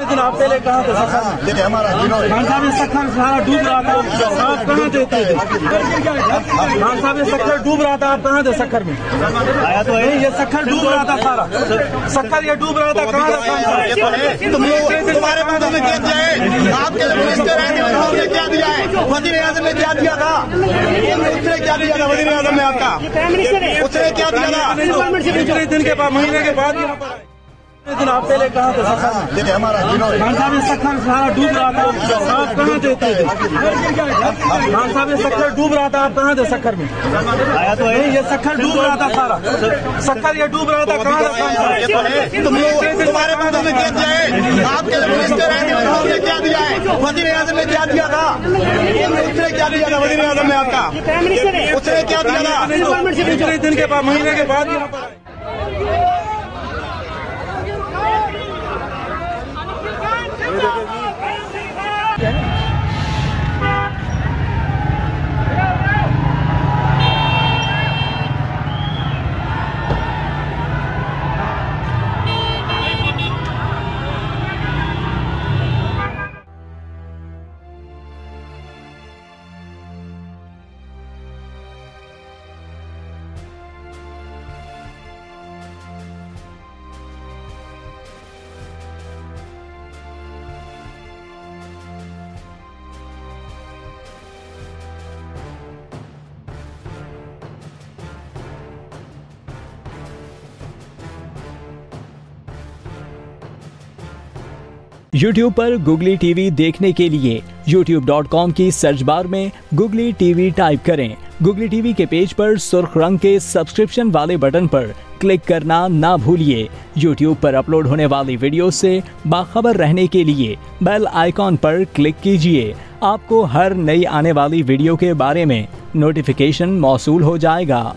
दिन आप पहले कहाँ थे सखर में? खान साहब ये सखर सारा डूब रहा था, आप कहाँ थे? खान साहब ये सखर डूब रहा था, आप कहाँ थे सखर में? आया तो है, ये सखर डूब रहा था सारा, सखर ये डूब रहा था, कहाँ था खान साहब? तुम्हारे मुद्दों में क्या दिया है? आपके मिनिस्टर हैं, उन्होंने क्या दिया है? वजीर आजम ने क्या दिया था? उसने क्या दिया था वजीर आजम ने आपका? उसने क्या दिया था? पिछले दिन के बाद, महीने के बाद यहाँ पर दिन आप पहले कहाँ थे सखर में? खान साहब ये सखर सारा डूब रहा था, आप कहाँ थे? खान साहब ये सखर डूब रहा था, आप कहाँ थे सखर में? आया तो है, ये सखर डूब रहा था सारा, सखर ये डूब रहा था, कहाँ था खान साहब? तुम्हारे मुद्दों में क्या दिया है? आपके मिनिस्टर हैं, उन्होंने क्या दिया है? वजीर आजम ने क्या दिया था? उसने क्या दिया था वजीर आजम ने आपका? उसने क्या दिया था? पिछले दिन के बाद, महीने के बाद यहाँ पर YouTube पर गुगली टीवी देखने के लिए youtube.com की सर्च बार में गुगली टीवी टाइप करें। गुगली टीवी के पेज पर सुर्ख रंग के सब्सक्रिप्शन वाले बटन पर क्लिक करना ना भूलिए। YouTube पर अपलोड होने वाली वीडियो से बाखबर रहने के लिए बेल आइकॉन पर क्लिक कीजिए। आपको हर नई आने वाली वीडियो के बारे में नोटिफिकेशन मौसूल हो जाएगा।